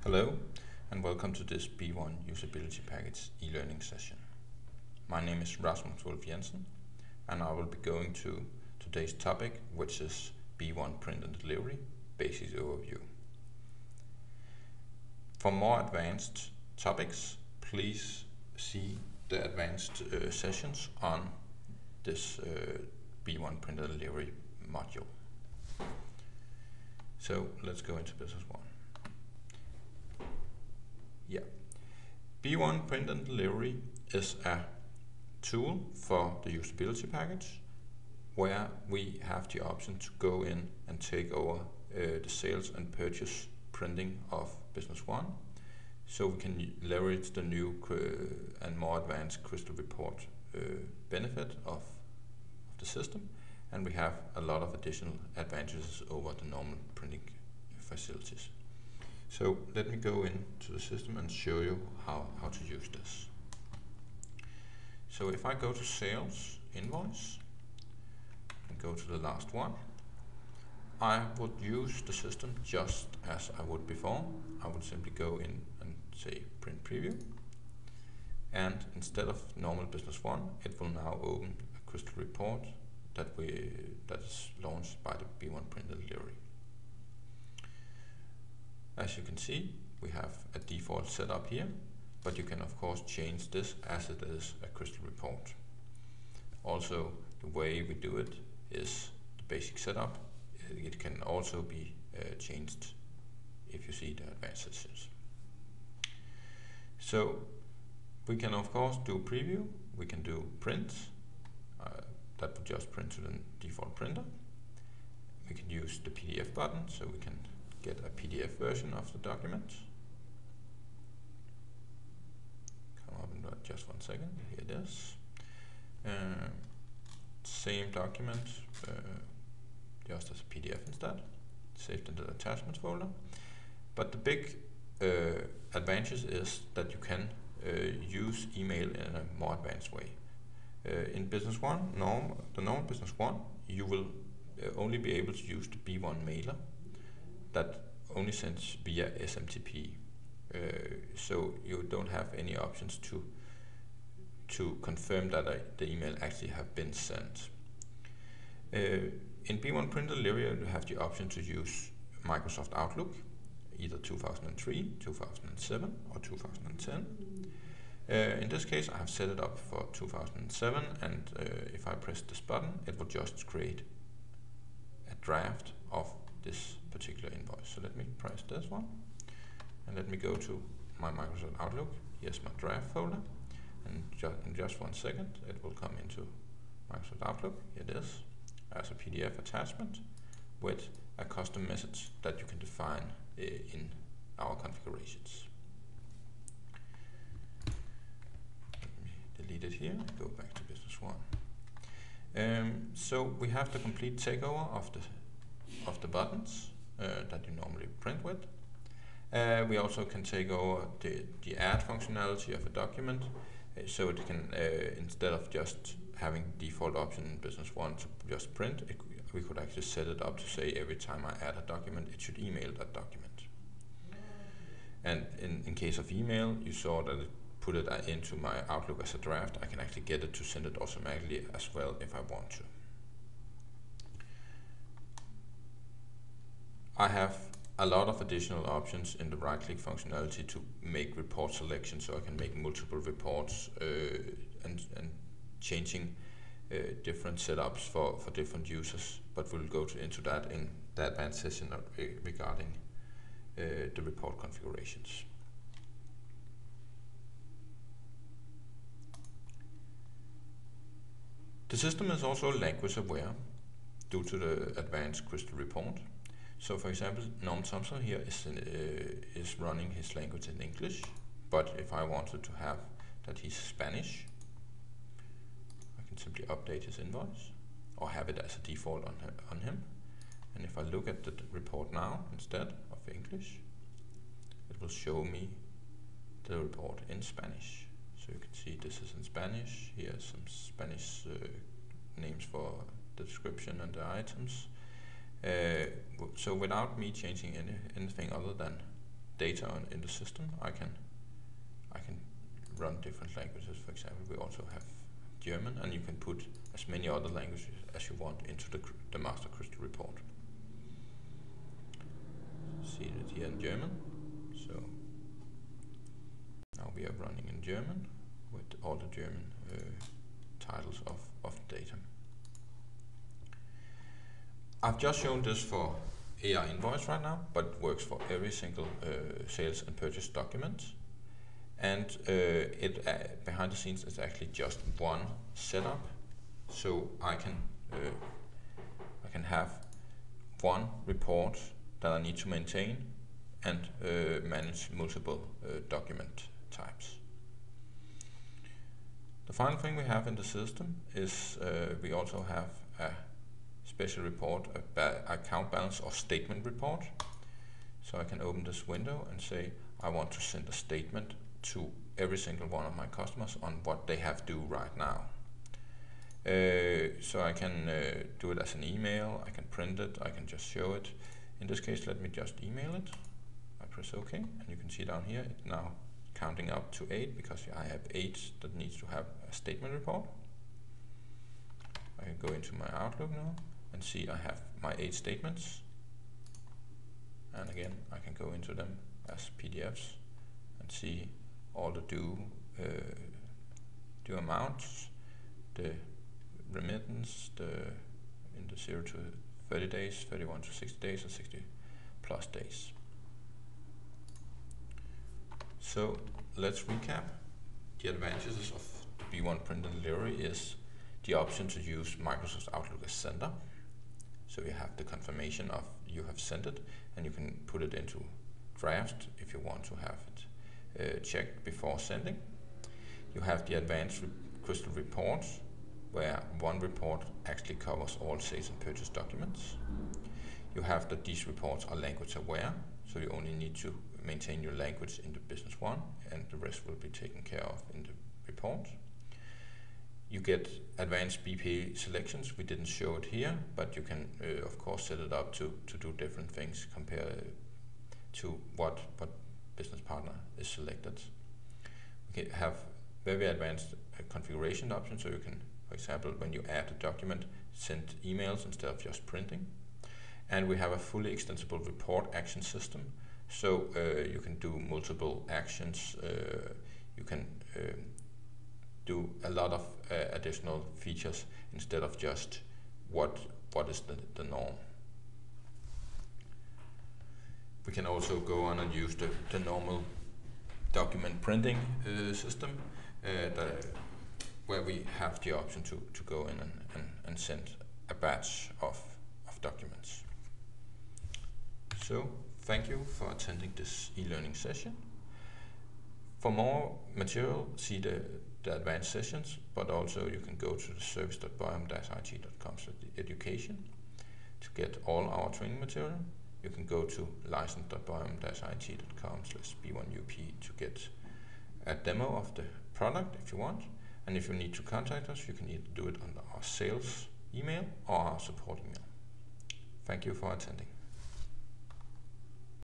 Hello and welcome to this B1 Usability Package e-learning session. My name is Rasmus Wolf Jensen and I will be going to today's topic, which is B1 Print and Delivery Basic Overview. For more advanced topics, please see the advanced sessions on this B1 Print and Delivery module. So let's go into Business One. B1 Print and Delivery is a tool for the usability package where we have the option to go in and take over the sales and purchase printing of Business One, so we can leverage the new and more advanced Crystal Report benefit of the system, and we have a lot of additional advantages over the normal printing facilities. So let me go into the system and show you how to use this. So if I go to Sales Invoice and go to the last one, I would use the system just as I would before. I would simply go in and say Print Preview, and instead of normal Business One, it will now open a Crystal Report that is launched by the B1 Print and Delivery. As you can see, we have a default setup here, but you can of course change this as it is a Crystal Report. Also, the way we do it is the basic setup. It can also be changed if you see the advanced sessions. So we can of course do preview, we can do print, that would just print to the default printer. We can use the PDF button, so we can get a PDF version of the document. Come up in just 1 second. Here it is. Same document, just as a PDF instead, saved in the attachments folder. But the big advantage is that you can use email in a more advanced way. In Business One, the normal Business One, you will only be able to use the B1 mailer that only sends via SMTP, so you don't have any options to confirm that the email actually have been sent. In B1 Print Delivery, you have the option to use Microsoft Outlook, either 2003, 2007 or 2010. In this case, I have set it up for 2007, and if I press this button, it will just create a draft of this particular invoice. So let me press this one and let me go to my Microsoft Outlook. Here's my draft folder, and in just 1 second it will come into Microsoft Outlook. Here it is as a PDF attachment with a custom message that you can define in our configurations. Let me delete it here and go back to Business One. So we have the complete takeover of the buttons that you normally print with. We also can take over the add functionality of a document, so it can, instead of just having default option in Business One to just print, we could actually set it up to say every time I add a document, it should email that document. And in case of email, you saw that it put it into my Outlook as a draft. I can actually get it to send it automatically as well if I want to. I have a lot of additional options in the right-click functionality to make report selection, so I can make multiple reports and changing different setups for different users, but we'll go into that in the advanced session regarding the report configurations. The system is also language aware due to the advanced Crystal Report. So for example, Norm Thompson here is running his language in English, but if I wanted to have that he's Spanish, I can simply update his invoice or have it as a default on him. And if I look at the report now instead of English, it will show me the report in Spanish. So you can see this is in Spanish. Here are some Spanish names for the description and the items. So without me changing anything other than data in the system, I can run different languages. For example, we also have German, and you can put as many other languages as you want into the master crystal report. See it here in German. So now we are running in German with all the German titles of data. I've just shown this for AR invoice right now, but it works for every single sales and purchase document. And behind the scenes is actually just one setup, so I can have one report that I need to maintain and manage multiple document types. The final thing we have in the system is we also have a special report, account balance or statement report. So I can open this window and say I want to send a statement to every single one of my customers on what they have due right now. So I can do it as an email, I can print it, I can just show it. In this case, let me just email it. I press OK, and you can see down here it's now counting up to 8 because I have 8 that needs to have a statement report. I can go into my Outlook now and see I have my 8 statements. And again, I can go into them as PDFs and see all the due amounts, the remittance, in the 0 to 30 days, 31 to 60 days, and 60 plus days. So let's recap. The advantages of the B1 print and delivery is the option to use Microsoft Outlook as sender. So you have the confirmation of you have sent it, and you can put it into draft if you want to have it checked before sending. You have the advanced crystal reports, where one report actually covers all sales and purchase documents. You have that these reports are language aware, so you only need to maintain your language in the Business One, and the rest will be taken care of in the report. You get advanced BPA selections. We didn't show it here, but you can of course set it up to do different things compared to what business partner is selected. We have very advanced configuration options, so you can, for example, when you add a document, send emails instead of just printing. And we have a fully extensible report action system, so you can do multiple actions. You can do a lot of additional features instead of just what is the norm. We can also go on and use the normal document printing system where we have the option to go in and send a batch of documents. So thank you for attending this e-learning session. For more material, see the advanced sessions, but also you can go to the service.boyum-it.com/education to get all our training material. You can go to license.boyum-it.com/b1up to get a demo of the product if you want. And if you need to contact us, you can either do it on our sales email or our support email. Thank you for attending.